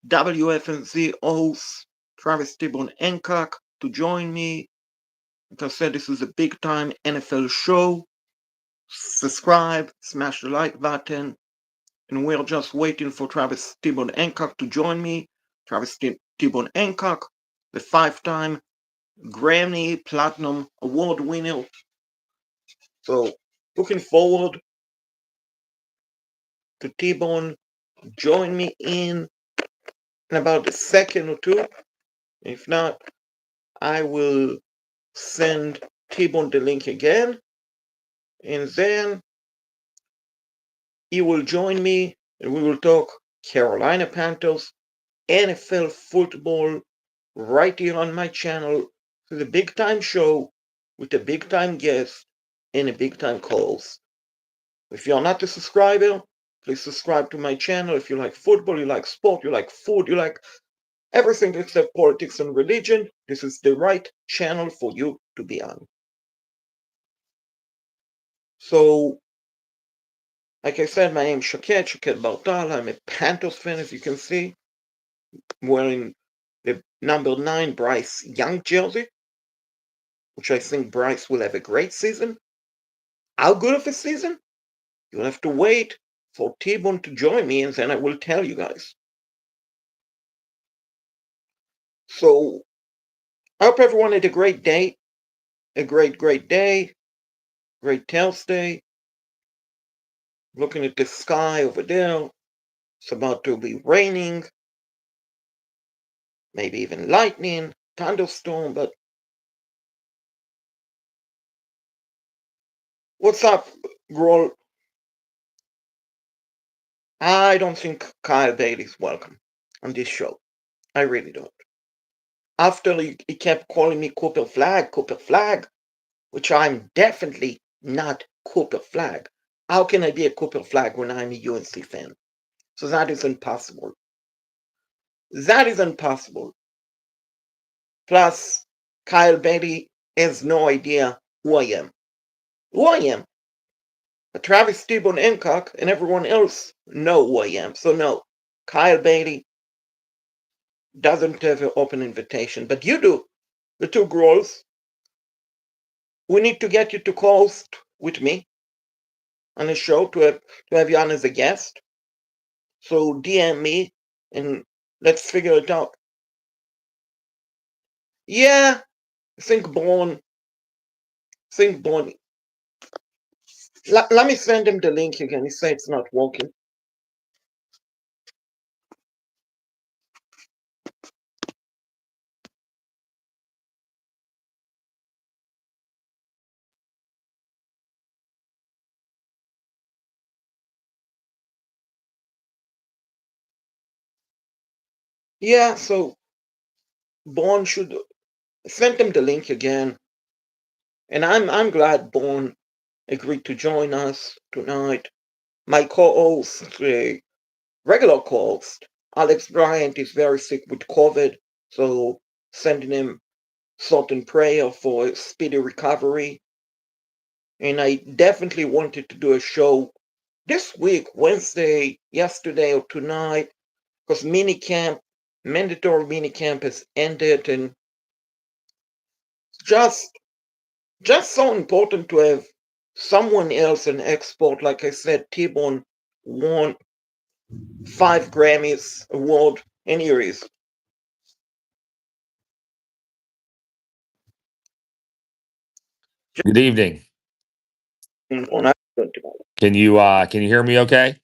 WFNZ host Travis Tibbon Hancock to join me. Like I said, this is a big time NFL show. Subscribe, smash the like button, and we're just waiting for Travis Tibbon Hancock to join me. Travis Tibbon Hancock, the 5-time Grammy Platinum Award winner. So, looking forward to T-Bone join me in about a second or two. If not, I will send T-Bone the link again, and then he will join me, and we will talk Carolina Panthers, NFL football, right here on my channel. It's a big time show with a big time guest and a big time calls. If you're not a subscriber, please subscribe to my channel. If you like football, you like sport, you like food, you like everything except politics and religion, this is the right channel for you to be on. So, like I said, my name is Shaked Bar-Tal. I'm a Panthers fan, as you can see. I'm wearing the number 9 Bryce Young jersey, which I think Bryce will have a great season. How good of a season? You'll have to wait for T-Bone to join me, and then I will tell you guys. So, I hope everyone had a great day, a great day, great Thursday. Looking at the sky over there, it's about to be raining, maybe even lightning, thunderstorm, but what's up, Grohl? I don't think Kyle Bailey's welcome on this show. I really don't. After he kept calling me Cooper Flag, which I'm definitely not Cooper Flag. How can I be a Cooper Flag when I'm a UNC fan? So that is impossible. That is impossible. Plus, Kyle Bailey has no idea who I am. Who I am. Travis Tibbon Hancock and everyone else know who I am. So no, Kyle Bailey doesn't have an open invitation, but you do. The two girls. We need to get you to host with me on a show to have you on as a guest. So DM me and let's figure it out. Yeah, think born. Let me send him the link again. He said it's not working. Yeah, so Born should send him the link again. And I'm glad Born agreed to join us tonight. My co-host, regular co-host, Alex Bryant, is very sick with COVID, so sending him thought and prayer for a speedy recovery. And I definitely wanted to do a show this week, Wednesday, yesterday, or tonight, because mandatory minicamp has ended, and just so important to have someone else an export. Like I said, T-Bone won 5 Grammys award, and here is. Good evening. Can you hear me okay?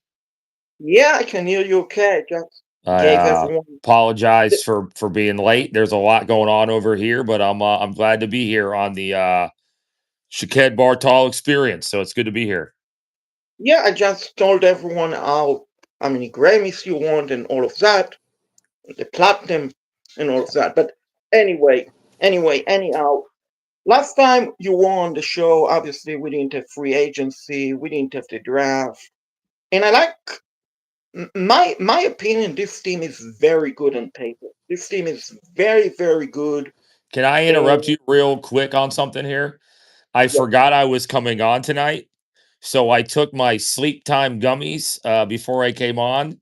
Yeah, I can hear you okay. Just I gave everyone. apologize for being late. There's a lot going on over here, but I'm glad to be here on the Shaked Bar-Tal experience. So it's good to be here. Yeah, I just told everyone how many Grammys you won and all of that, the platinum and all of that. But anyhow, last time you were on the show, obviously we didn't have free agency, we didn't have the draft, and I like my opinion. This team is very good on paper. This team is very good. Can I And interrupt you real quick on something here? I yeah, forgot I was coming on tonight. So I took my sleep time gummies before I came on.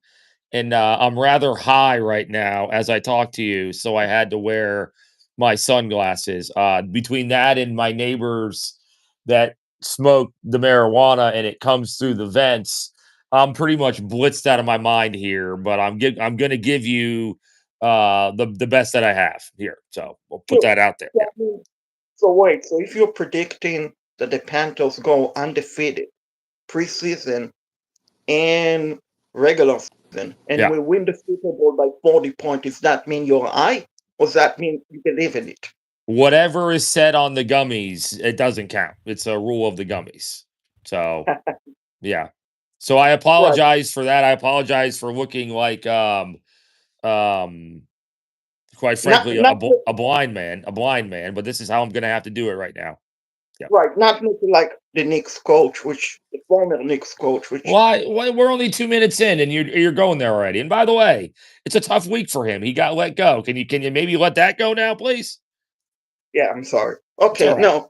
and I'm rather high right now as I talk to you, so I had to wear my sunglasses. Between that and my neighbors that smoke the marijuana and it comes through the vents, I'm pretty much blitzed out of my mind here. But I'm gonna give you the best that I have here. So we'll put Sure. that out there. So, Yeah. I mean, so wait, so if you're predicting that the Panthers go undefeated preseason and regular season and Yeah. will win the Super Bowl by 40 points, does that mean you're high? Or does that mean you believe in it? Whatever is said on the gummies, it doesn't count. It's a rule of the gummies. So yeah. So I Right. apologize for that. I apologize for looking like um quite Not frankly not a blind man, but this is how I'm going to have to do it right now. Yeah. right, not looking like the Knicks coach, which the former Knicks coach, which Why we're only 2 minutes in and you're going there already. And by the way, it's a tough week for him. He got let go. Can you maybe let that go now, please? yeah, I'm sorry. It's Okay, all right. no.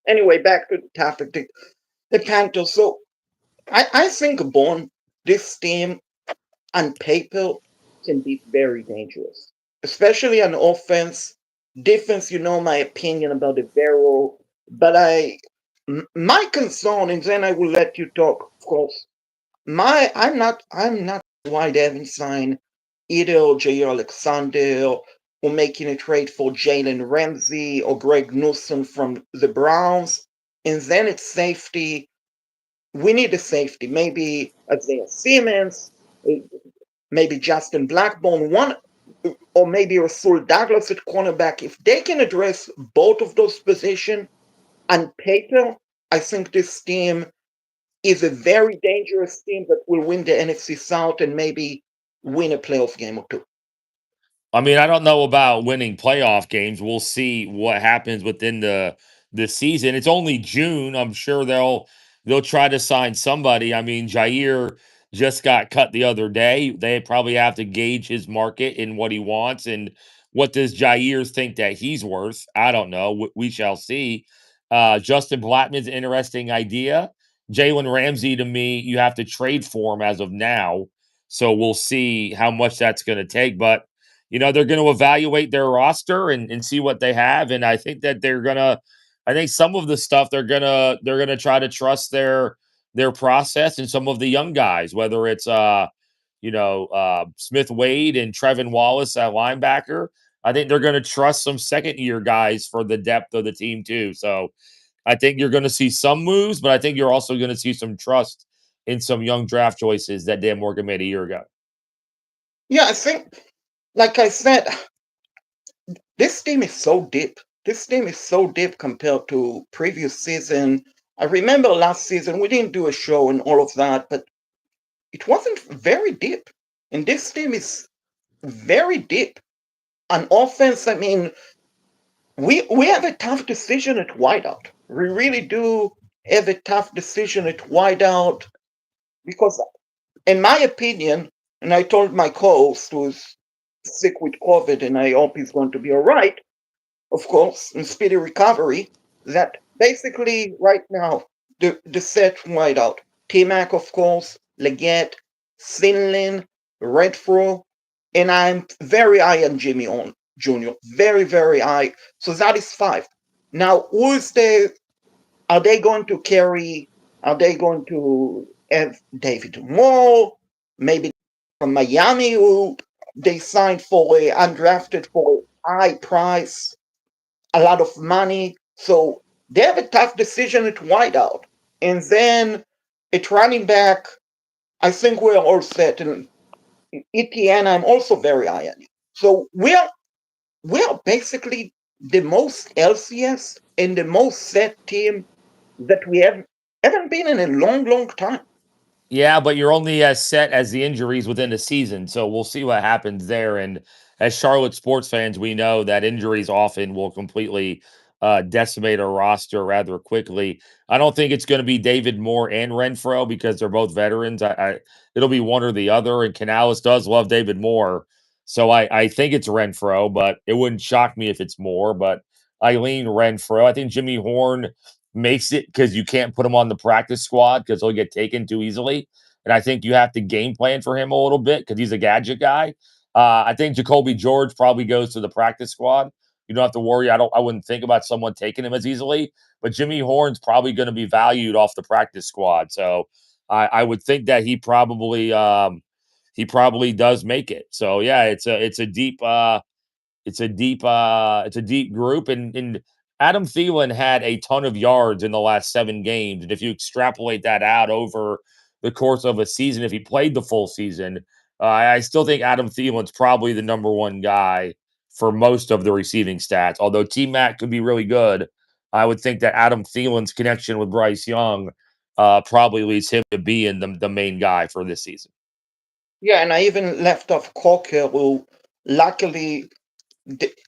Anyway, back to the topic. The Panthers. So I think Born, this team on paper can be very dangerous, especially on offense. Defense, you know my opinion about the Vero, but my concern, and then I will let you talk, of course. I'm not why they haven't signed either Jair Alexander or making a trade for Jalen Ramsey or Greg Newsom from the Browns. And then it's safety. We need a safety. Maybe Isaiah Simmons, eh, maybe Justin Blackburn, one, or maybe Rasul Douglas at cornerback. If they can address both of those positions on paper, I think this team is a very dangerous team that will win the NFC South and maybe win a playoff game or two. I mean, I don't know about winning playoff games. We'll see what happens within the season. It's only June. I'm sure they'll try to sign somebody. I mean, Jair just got cut the other day. They probably have to gauge his market and what he wants and what does Jair think that he's worth. I don't know. We shall see. Justin Blackman's an interesting idea. Jalen Ramsey to me, you have to trade for him as of now. So we'll see how much that's going to take. But they're going to evaluate their roster and see what they have. And I think that I think some of the stuff they're gonna try to trust their process and some of the young guys, whether it's Smith Wade and Trevin Wallace at linebacker. I think they're going to trust some second year guys for the depth of the team too. So I think you're going to see some moves, but I think you're also going to see some trust in some young draft choices that Dan Morgan made a year ago. Yeah, I think, like I said, this team is so deep. This team is so deep compared to previous season. I remember last season we didn't do a show and all of that, but it wasn't very deep. And this team is very deep. On offense, I mean, we have a tough decision at wideout. We really do have a tough decision at wideout because, in my opinion, and I told my co-host who's sick with COVID, and I hope he's going to be all right, of course, in speedy recovery, that basically right now the set wideout, T-Mac, of course, Leggett, Sinlin, Redfro, and I'm very high on Jimmy on Jr. Very, very high. So that is five. Now, are they going to carry, are they going to have David Moore, maybe from Miami, who they signed for a undrafted for a high price, a lot of money. So they have a tough decision at wideout. And then at running back, I think we're all set. And ETN, I'm also very high on it. So we're basically the most LCS and the most set team that we haven't been in a long, long time. Yeah, but you're only as set as the injuries within a season, so we'll see what happens there. And as Charlotte sports fans, we know that injuries often will completely decimate a roster rather quickly. I don't think it's going to be David Moore and Renfro because they're both veterans. It'll be one or the other. And Canales does love David Moore, so I think it's Renfro, but it wouldn't shock me if it's Moore. But I lean Renfro. I think Jimmy Horn makes it because you can't put him on the practice squad because he'll get taken too easily. and I think you have to game plan for him a little bit because he's a gadget guy. I think Jacoby George probably goes to the practice squad. You don't have to worry. I wouldn't think about someone taking him as easily. But Jimmy Horn's probably going to be valued off the practice squad. So I would think that he probably does make it. So yeah, it's a deep group, and Adam Thielen had a ton of yards in the last 7 games, and if you extrapolate that out over the course of a season, if he played the full season, I still think Adam Thielen's probably the number one guy for most of the receiving stats. Although T Mac could be really good, I would think that Adam Thielen's connection with Bryce Young probably leads him to being the main guy for this season. Yeah, and I even left off Cocker, who luckily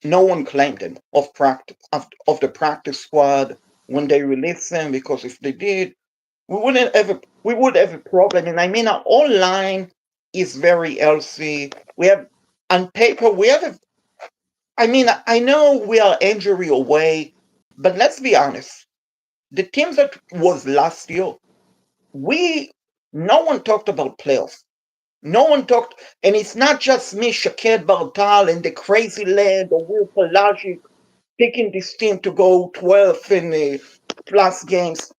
no one claimed him of the practice squad when they released him, because if they did, we would have a problem. And I mean, our whole line is very healthy. We have on paper we have a. I mean, I know we are injury away, but let's be honest. The teams that was last year, we no one talked about playoffs. No one talked, and it's not just me, Shaked Bar-Tal, and the crazy lad or Will Pelagic picking this team to go 12 in plus games.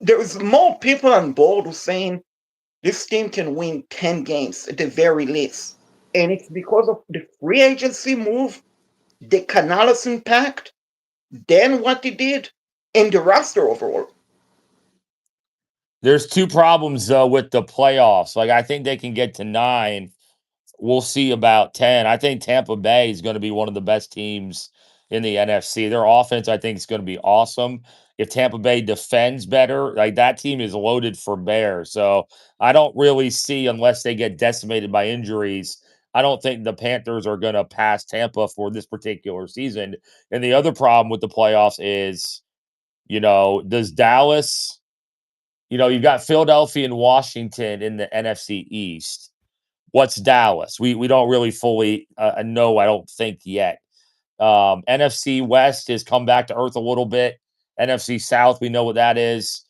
There is more people on board who saying this team can win 10 games at the very least. And it's because of the free agency move, the Canales impact, then what he did, and the roster overall. There's two problems though with the playoffs. Like I think they can get to 9. We'll see about 10. I think Tampa Bay is going to be one of the best teams in the NFC. Their offense, I think, is going to be awesome. If Tampa Bay defends better, like that team is loaded for bear. So I don't really see, unless they get decimated by injuries, I don't think the Panthers are going to pass Tampa for this particular season. And the other problem with the playoffs is, does Dallas, you've got Philadelphia and Washington in the NFC East. What's Dallas? We don't really fully know. I don't think yet. NFC West has come back to earth a little bit. NFC South, we know what that is.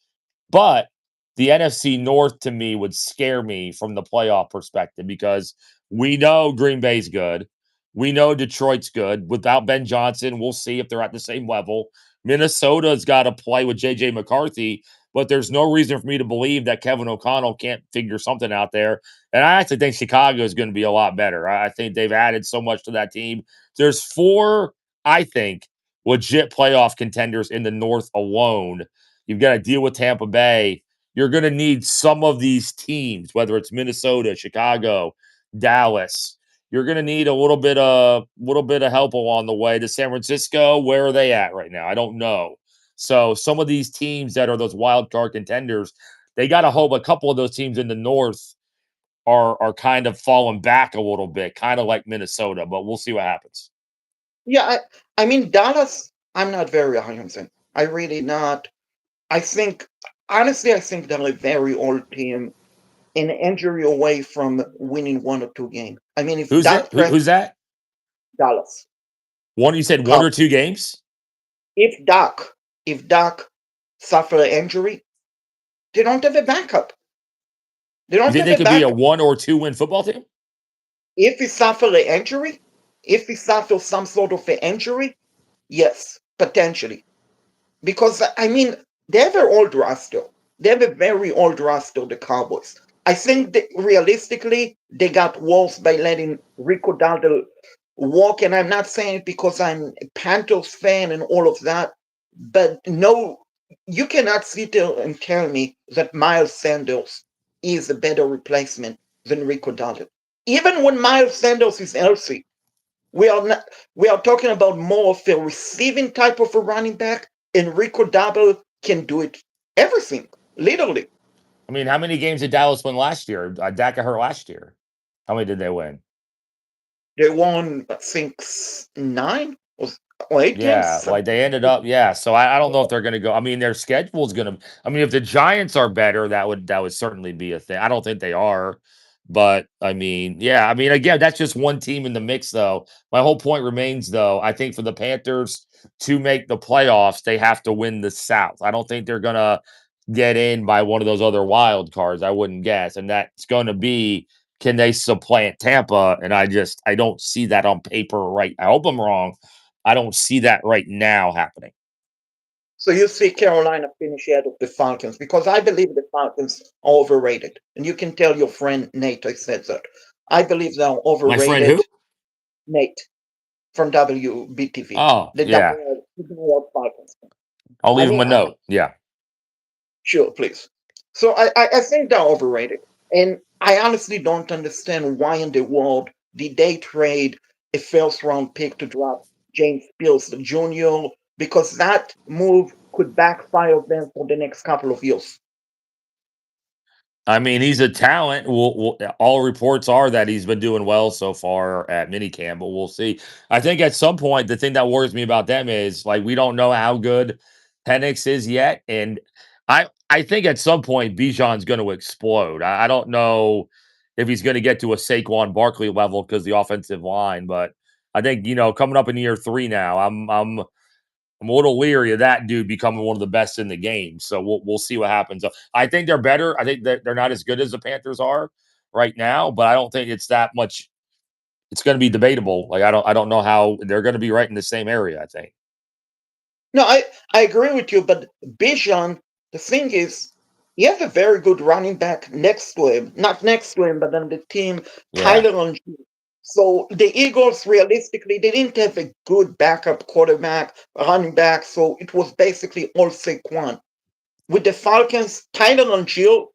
But the NFC North to me would scare me from the playoff perspective because we know Green Bay's good. We know Detroit's good. Without Ben Johnson, we'll see if they're at the same level. Minnesota's got to play with JJ McCarthy, but there's no reason for me to believe that Kevin O'Connell can't figure something out there. And I actually think Chicago is going to be a lot better. I think they've added so much to that team. There's 4, I think, legit playoff contenders in the North alone. You've got to deal with Tampa Bay. You're going to need some of these teams, whether it's Minnesota, Chicago, Dallas. You're going to need a little bit of help along the way. To San Francisco, where are they at right now? I don't know. So some of these teams that are those wild card contenders, they got to hope a couple of those teams in the North are kind of falling back a little bit, kind of like Minnesota. But we'll see what happens. Yeah, I mean, Dallas, I'm not very high on them. I really not. I think, honestly, I think they're a very old team and injury away from winning 1 or 2 games. I mean, if Who's it? Dak Prescott, Who's that? Dallas, One you said one Cow. or two games? If Dak, if Dak suffer an injury, they don't have a backup. They You don't think have they a could be a backup. 1 or 2 win football team? If he suffer an injury, if he suffers some sort of an injury, yes, potentially. Because I mean, they have an old roster. They have a very old roster, the Cowboys. I think that realistically, they got worse by letting Rico Dowdle walk. And I'm not saying it because I'm a Panthers fan and all of that, but no, you cannot sit there and tell me that Miles Sanders is a better replacement than Rico Dowdle. Even when Miles Sanders is healthy, we are not, we are talking about more of a receiving type of a running back. Enrico Double can do it everything, literally. I mean, how many games did Dallas win last year? Dak got hurt last year. How many did they win? They won, I think, 9 or 8 games. Yeah, like they ended up, yeah. So I don't know if they're gonna go. I mean, their schedule is gonna. I mean, if the Giants are better, that would certainly be a thing. I don't think they are, but I mean, yeah. I mean, again, that's just one team in the mix, though. My whole point remains, though. I think for the Panthers to make the playoffs, they have to win the South. I don't think they're gonna get in by one of those other wild cards. I wouldn't guess, and that's going to be, can they supplant Tampa? And I don't see that on paper right. I hope I'm wrong. I don't see that right now happening. So you see Carolina finish ahead of the Falcons because I believe the Falcons are overrated. And you can tell your friend Nate I said that. I believe they're My friend who? overrated. Nate from WBTV, Oh, the yeah. WL Falcons. I'll I leave him mean, a note. Yeah. sure, please. So I think they're overrated. And I honestly don't understand why in the world did they trade a first round pick to draft James Pills Jr. because that move could backfire them for the next couple of years. I mean, he's a talent. All reports are that he's been doing well so far at minicamp, but we'll see. I think at some point, the thing that worries me about them is like we don't know how good Penix is yet, and I think at some point Bijan's going to explode. I don't know if he's going to get to a Saquon Barkley level because the offensive line, but I think coming up in year three now, I'm a little leery of that dude becoming one of the best in the game. So we'll see what happens. I think they're better. I think that they're not as good as the Panthers are right now, but I don't think it's that much. It's going to be debatable. Like I don't know how they're going to be right in the same area. I think. No, I agree with you, but Bijan, the thing is, he has a very good running back next to him. Not next to him, but on the team, Yeah. Tyler on. So the Eagles, realistically, they didn't have a good backup quarterback, running back, so it was basically all Saquon. With the Falcons, Tyler on Jill,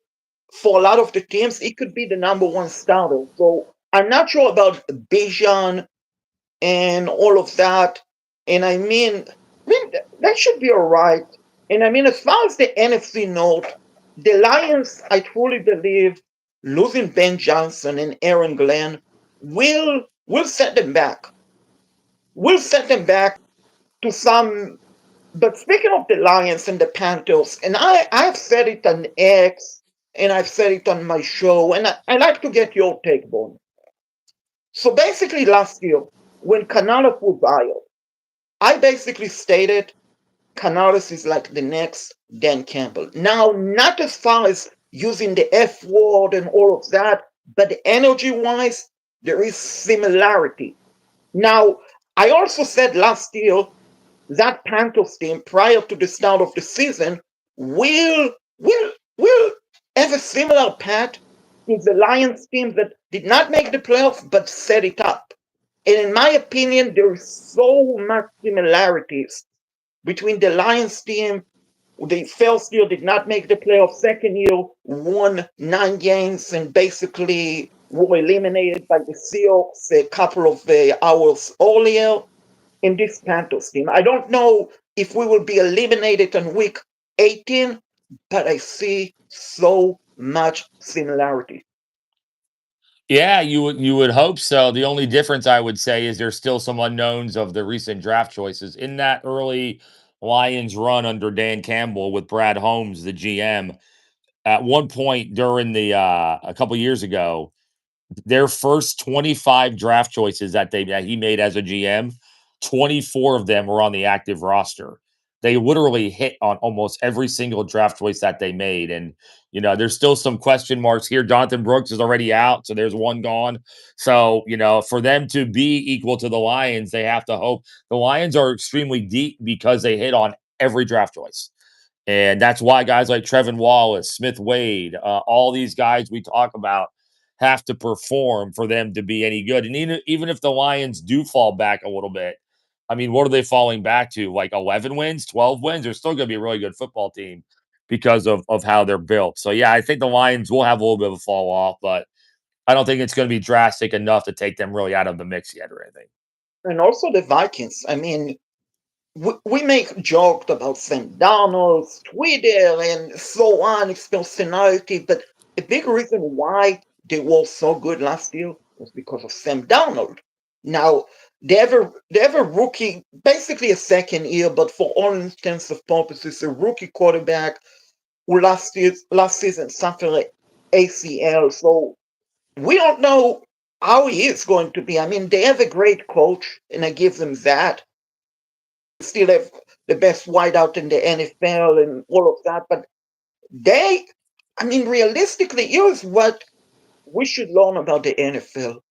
for a lot of the teams, it could be the number one starter. So I'm not sure about Bijan and all of that. And I mean that should be all right. And I mean, as far as the NFC North, the Lions, I truly believe losing Ben Johnson and Aaron Glenn will set them back. Will set them back to some. But speaking of the Lions and the Panthers, and I've said it on X and I've said it on my show, and I like to get your take on it. So basically, last year when Canales was hired, I basically stated Canales is like the next Dan Campbell. Now, not as far as using the F word and all of that, but energy wise, there is similarity. Now, I also said last year that Panthers team, prior to the start of the season, will have a similar path to the Lions team that did not make the playoffs but set it up. And in my opinion, there is so much similarities between the Lions team. The first year did not make the playoffs. Second year won 9 games and basically were eliminated by the Seahawks a couple of hours earlier in this Panthers team. I don't know if we will be eliminated on week 18, but I see so much similarity. Yeah, you would hope so. The only difference I would say is there's still some unknowns of the recent draft choices in that early Lions run under Dan Campbell with Brad Holmes, the GM. At one point during the a couple years ago, their first 25 draft choices that he made as a GM, 24 of them were on the active roster. They literally hit on almost every single draft choice that they made. And, there's still some question marks here. Jonathan Brooks is already out, so there's one gone. So, for them to be equal to the Lions, they have to hope. The Lions are extremely deep because they hit on every draft choice. And that's why guys like Trevin Wallace, Smith Wade, all these guys we talk about have to perform for them to be any good. And even if the Lions do fall back a little bit, I mean, what are they falling back to? Like 11 wins, 12 wins? They're still going to be a really good football team because of how they're built. So, yeah, I think the Lions will have a little bit of a fall off, but I don't think it's going to be drastic enough to take them really out of the mix yet or anything. And also the Vikings. I mean, we make jokes about Sam Darnold's Twitter and so on, its personality, but a big reason why they were so good last year was because of Sam Darnold. Now, they have a rookie, basically a second year, but for all intents and purposes, a rookie quarterback who last season suffered an ACL. So we don't know how he is going to be. I mean, they have a great coach, and I give them that. Still have the best wideout in the NFL and all of that, but They, I mean, realistically, here's what we should learn about the NFL.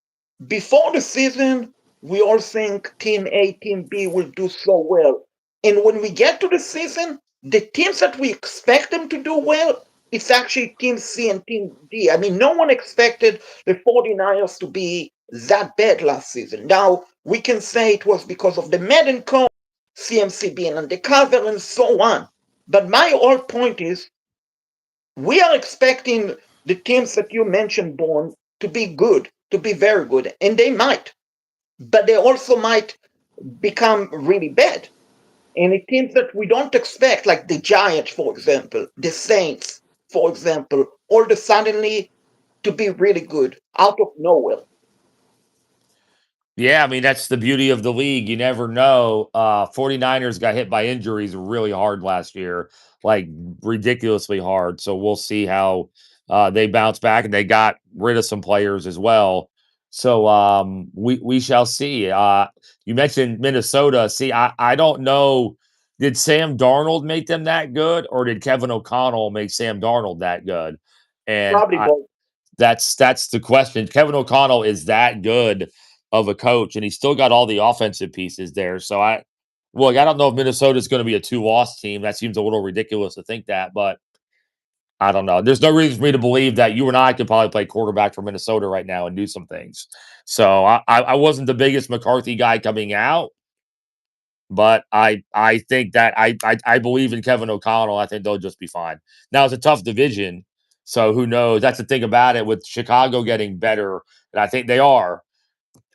Before the season, we all think Team A, Team B will do so well. And when we get to the season, the teams that we expect them to do well, it's actually Team C and Team D. I mean, no one expected the 49ers to be that bad last season. Now, we can say it was because of the Madden code, CMC being undercover, and so on. But my whole point is we are expecting the teams that you mentioned, Born, to be good, to be very good, and they might, but they also might become really bad. And it teams that we don't expect, like the Giants, for example, the Saints, for example, all of a suddenly to be really good out of nowhere. Yeah, I mean, that's the beauty of the league. You never know. 49ers got hit by injuries really hard last year, like ridiculously hard. So we'll see how they bounce back, and they got rid of some players as well. So we shall see. You mentioned Minnesota. See, I don't know. Did Sam Darnold make them that good, or did Kevin O'Connell make Sam Darnold that good? And Probably both. that's the question. Kevin O'Connell is that good of a coach, and he's still got all the offensive pieces there. So I don't know if Minnesota's going to be a two-loss team. That seems a little ridiculous to think that, but I don't know. There's no reason for me to believe that you and I could probably play quarterback for Minnesota right now and do some things. So I wasn't the biggest McCarthy guy coming out, but I think that I believe in Kevin O'Connell. I think they'll just be fine. Now it's a tough division, so who knows? That's the thing about it with Chicago getting better, and I think they are.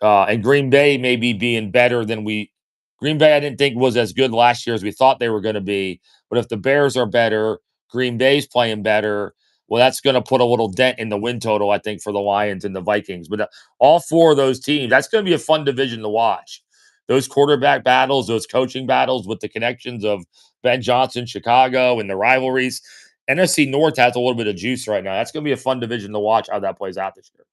And Green Bay maybe being better than we. Green Bay, I didn't think was as good last year as we thought they were going to be. But if the Bears are better, Green Bay's playing better. Well, that's going to put a little dent in the win total, I think, for the Lions and the Vikings. But all four of those teams, that's going to be a fun division to watch. Those quarterback battles, those coaching battles with the connections of Ben Johnson, Chicago, and the rivalries. NFC North has a little bit of juice right now. That's going to be a fun division to watch how that plays out this year.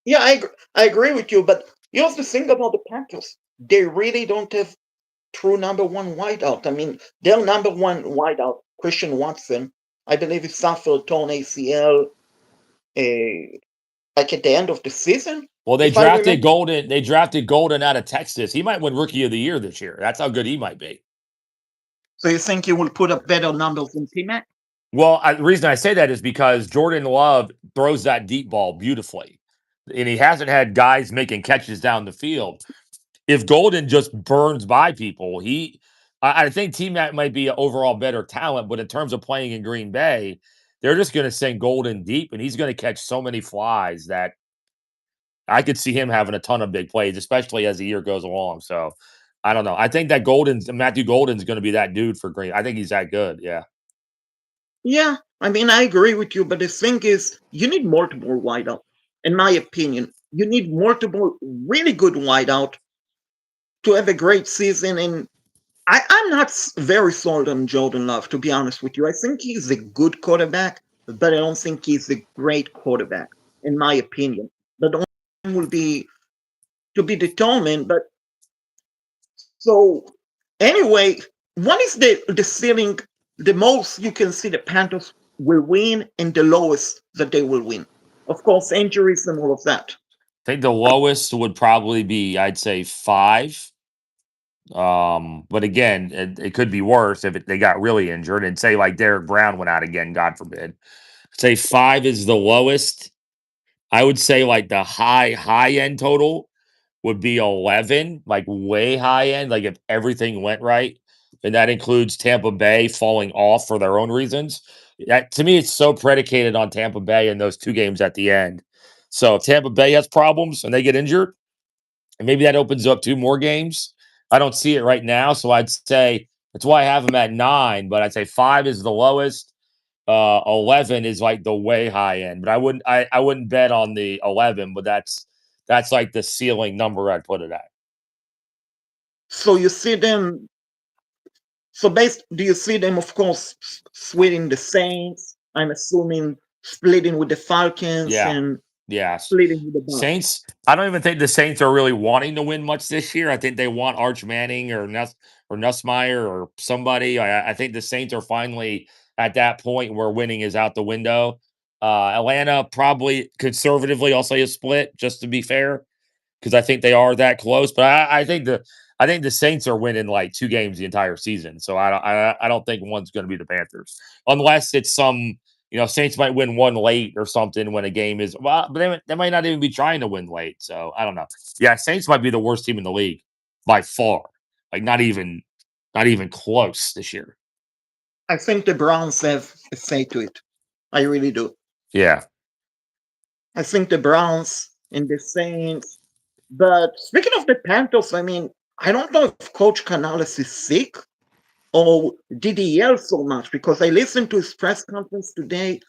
Yeah, I agree with you, but here's the thing about the Panthers. They really don't have true number one wideout. I mean, their number one wideout, Christian Watson, I believe he suffered a torn ACL like at the end of the season, Well, if I remember. They drafted Golden out of Texas. He might win Rookie of the Year this year. That's how good he might be. So you think he will put up better numbers than T-Mac? Well, the reason I say that is because Jordan Love throws that deep ball beautifully, and he hasn't had guys making catches down the field. If Golden just burns by people, I think T Mac might be an overall better talent, but in terms of playing in Green Bay, they're just going to send Golden deep, and he's going to catch so many flies that I could see him having a ton of big plays, especially as the year goes along. So I don't know. I think that Matthew Golden's going to be that dude for Green. I think he's that good. Yeah. Yeah, I mean, I agree with you, but the thing is, you need multiple wideout. In my opinion, you need multiple really good wideout to have a great season. And I'm not very sold on Jordan Love, to be honest with you. I think he's a good quarterback, but I don't think he's a great quarterback, in my opinion. But the only will be to be determined. But so anyway, what is the ceiling, the most you can see the Panthers will win and the lowest that they will win? Of course, injuries and all of that. I think the lowest would probably be, I'd say, 5. But again, it could be worse if they got really injured and say like Derek Brown went out again, God forbid. Say 5 is the lowest. I would say like the high end total would be 11, like way high end, like if everything went right. And that includes Tampa Bay falling off for their own reasons. That, to me, it's so predicated on Tampa Bay in those 2 games at the end. So if Tampa Bay has problems and they get injured, and maybe that opens up 2 more games. I don't see it right now. So I'd say that's why I have them at 9, but I'd say 5 is the lowest. 11 is like the way high end, but I wouldn't bet on the 11, but that's like the ceiling number I'd put it at. So you see them. So do you see them, of course, sweating the Saints? I'm assuming splitting with the Falcons Yeah. and Yes. splitting with the Bucks. Saints, I don't even think the Saints are really wanting to win much this year. I think they want Arch Manning or Nussmeyer or somebody. I think the Saints are finally at that point where winning is out the window. Atlanta probably conservatively, I'll say a split just to be fair because I think they are that close. But I think the Saints are winning like 2 games the entire season. So I don't think one's going to be the Panthers unless it's some Saints might win one late or something when a game is well, but they might not even be trying to win late. So I don't know. Yeah, Saints might be the worst team in the league by far. Like not even close this year. I think the Browns have a say to it. I really do. Yeah. I think the Browns and the Saints. But speaking of the Panthers, I mean, I don't know if Coach Canales is sick or did he yell so much because I listened to his press conference today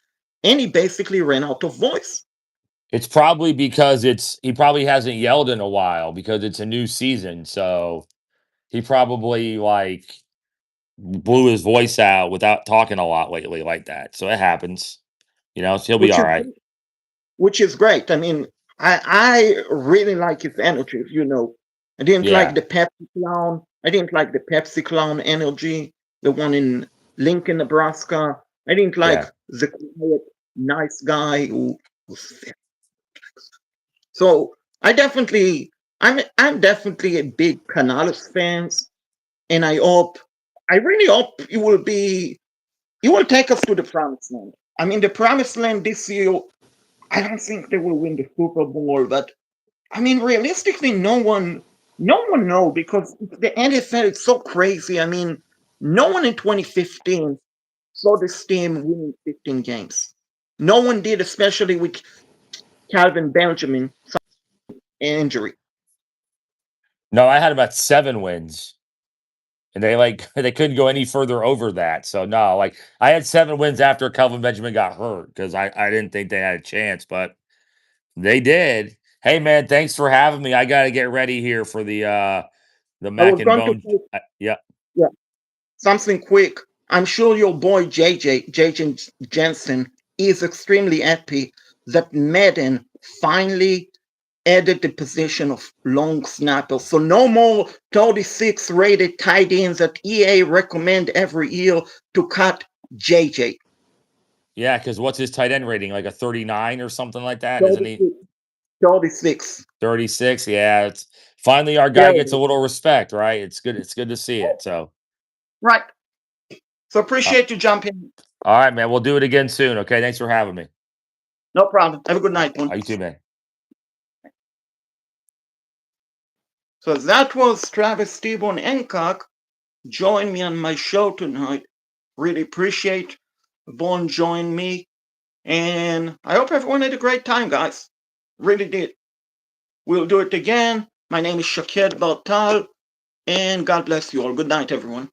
and he basically ran out of voice. It's probably because he probably hasn't yelled in a while because it's a new season. So he probably like blew his voice out without talking a lot lately like that. So it happens. So he'll be which all is right. which is great. I mean, I really like his energy. I didn't like Yeah. the Pepsi clown. I didn't like the Pepsi clown energy, the one in Lincoln, Nebraska. I didn't like Yeah. the quiet, nice guy who was fat. So I'm definitely a big Canales fans, and I really hope he will take us to the promised land. I mean, the promised land this year. I don't think they will win the Super Bowl, but I mean, realistically, no one know because the NFL is so crazy. I mean, no one in 2015 saw this team winning 15 games. No one did, especially with Calvin Benjamin injury. No, I had about 7 wins. And they like they couldn't go any further over that. So no, like I had 7 wins after Kelvin Benjamin got hurt because I didn't think they had a chance, but they did. Hey man, thanks for having me. I gotta get ready here for the I mac was and going to bone. say, Yeah. yeah, something quick. I'm sure your boy JJ Jensen is extremely happy that Madden finally added the position of long snapper. So no more 36 rated tight ends that EA recommend every year to cut JJ. Yeah, because what's his tight end rating? Like a 39 or something like that, isn't he? 36. 36. 36. Yeah, it's finally our guy gets a little respect, right? It's good to see it. So Right. So uh, appreciate you jumping. all right, man. We'll do it again soon. Okay. Thanks for having me. No problem. Have a good night, one. You too, man. So that was Travis T-Bone Hancock. Join me on my show tonight. Really appreciate Bone join me. And I hope everyone had a great time, guys. Really did. We'll do it again. My name is Shaked Bar-Tal, and God bless you all. Good night, everyone.